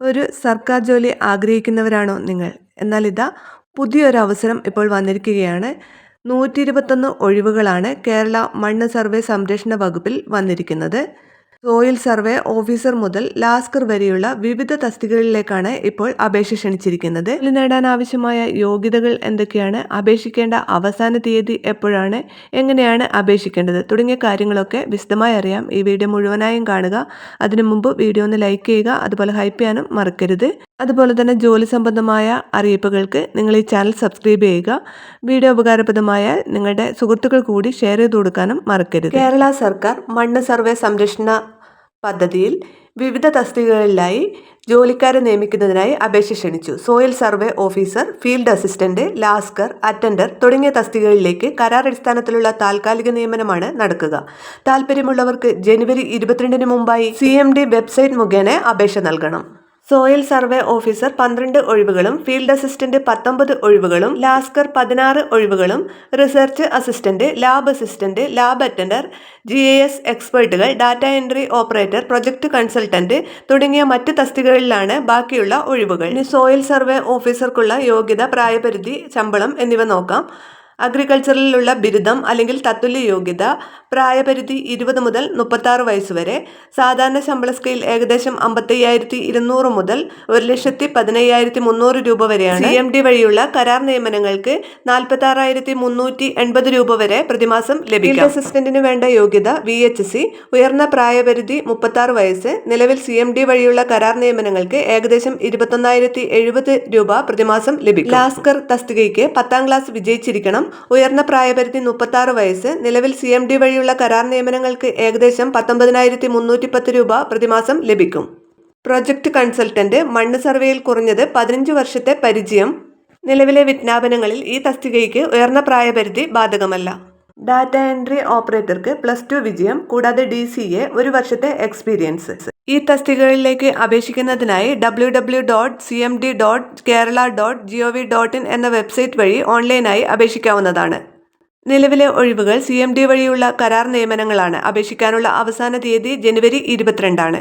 ഒരു സർക്കാർ ജോലി ആഗ്രഹിക്കുന്നവരാണോ നിങ്ങൾ? എന്നാൽ ഇതാ പുതിയൊരു അവസരം ഇപ്പോൾ വന്നിരിക്കുകയാണ്. 121 ഒഴിവുകളാണ് കേരള മണ്ണ് സർവേ സംരക്ഷണ വകുപ്പിൽ വന്നിരിക്കുന്നത്. സോയിൽ സർവേ ഓഫീസർ മുതൽ ലാസ്കർ വരെയുള്ള വിവിധ തസ്തികകളിലേക്കാണ് ഇപ്പോൾ അപേക്ഷ ക്ഷണിച്ചിരിക്കുന്നത്. ജോലി നേടാൻ ആവശ്യമായ യോഗ്യതകൾ എന്തൊക്കെയാണ്, അപേക്ഷിക്കേണ്ട അവസാന തീയതി എപ്പോഴാണ്, എങ്ങനെയാണ് അപേക്ഷിക്കേണ്ടത് തുടങ്ങിയ കാര്യങ്ങളൊക്കെ വിശദമായി അറിയാം. ഈ വീഡിയോ മുഴുവനായും കാണുക. അതിനു മുമ്പ് വീഡിയോ ഒന്ന് ലൈക്ക് ചെയ്യുക, അതുപോലെ ഹൈപ്പ് ചെയ്യാനും മറക്കരുത്. അതുപോലെ തന്നെ ജോലി സംബന്ധമായ അറിയിപ്പുകൾക്ക് നിങ്ങൾ ഈ ചാനൽ സബ്സ്ക്രൈബ് ചെയ്യുക. വീഡിയോ ഉപകാരപ്രദമായാൽ നിങ്ങളുടെ സുഹൃത്തുക്കൾ കൂടി ഷെയർ ചെയ്ത് കൊടുക്കാനും മറക്കരുത്. കേരള സർക്കാർ മണ്ണ് സർവേ സംരക്ഷണ പദ്ധതിയിൽ വിവിധ തസ്തികകളിലായി ജോലിക്കാരെ നിയമിക്കുന്നതിനായി അപേക്ഷ ക്ഷണിച്ചു. Soil survey officer, field assistant, lascar, attender തുടങ്ങിയ തസ്തികകളിലേക്ക് കരാറടിസ്ഥാനത്തിലുള്ള താൽക്കാലിക നിയമനമാണ് നടക്കുക. താൽപ്പര്യമുള്ളവർക്ക് ജനുവരി 22 മുമ്പായി CMD വെബ്സൈറ്റ് മുഖേന അപേക്ഷ നൽകണം. സോയിൽ സർവേ ഓഫീസർ 12 ഒഴിവുകളും, ഫീൽഡ് അസിസ്റ്റന്റ് 19 ഒഴിവുകളും, ലാസ്കർ 16 ഒഴിവുകളും, research assistant, lab assistant, lab attender, GIS എക്സ്പെർട്ടുകൾ, data entry operator, project consultant തുടങ്ങിയ മറ്റ് തസ്തികകളിലാണ് ബാക്കിയുള്ള ഒഴിവുകൾ. ഇനി സോയിൽ സർവേ ഓഫീസർക്കുള്ള യോഗ്യത, പ്രായപരിധി, ശമ്പളം എന്നിവ നോക്കാം. അഗ്രികൾച്ചറിലുള്ള ബിരുദം അല്ലെങ്കിൽ തത്തുല്യ യോഗ്യത, പ്രായപരിധി 20 മുതൽ 36 വയസ്സ് വരെ. സാധാരണ ശമ്പള സ്കെയിൽ ഏകദേശം 55,200 മുതൽ 1,15,300 രൂപ വരെയാണ്. CMD വഴിയുള്ള കരാർ നിയമനങ്ങൾക്ക് 46,380 രൂപ വരെ പ്രതിമാസം ലഭിക്കും. ഫീൽഡ് അസിസ്റ്റന്റിന് വേണ്ട യോഗ്യത VHC, ഉയർന്ന പ്രായപരിധി 36 വയസ്സ്. നിലവിൽ CMD വഴിയുള്ള കരാർ നിയമനങ്ങൾക്ക് ഏകദേശം 21,070 രൂപ പ്രതിമാസം ലഭിക്കും. ലാസ്കർ തസ്തികയ്ക്ക് 10ാം ക്ലാസ് വിജയിച്ചിരിക്കണം. ഉയർന്ന പ്രായപരിധി 36 വയസ്സ്. നിലവിൽ CMD വഴിയുള്ള കരാർ നിയമനങ്ങൾക്ക് ഏകദേശം 19,310 രൂപ പ്രതിമാസം ലഭിക്കും. പ്രൊജക്ട് കൺസൾട്ടന്റ്, മണ്ണ് സർവേയിൽ കുറഞ്ഞത് 15 വർഷത്തെ പരിചയം. നിലവിലെ വിജ്ഞാപനങ്ങളിൽ ഈ തസ്തികയ്ക്ക് ഉയർന്ന പ്രായപരിധി ബാധകമല്ല. ഡാറ്റ എൻട്രി ഓപ്പറേറ്റർക്ക് +2 വിജയം, കൂടാതെ DCA 1 വർഷത്തെ എക്സ്പീരിയൻസ്. ഈ തസ്തികകളിലേക്ക് അപേക്ഷിക്കുന്നതിനായി www.cmd.kerala.gov.in എന്ന വെബ്സൈറ്റ് വഴി ഓൺലൈനായി അപേക്ഷിക്കാവുന്നതാണ്. നിലവിലെ ഒഴിവുകൾ CMD വഴിയുള്ള കരാർ നിയമനങ്ങളാണ്. അപേക്ഷിക്കാനുള്ള അവസാന തീയതി ജനുവരി 22 ആണ്.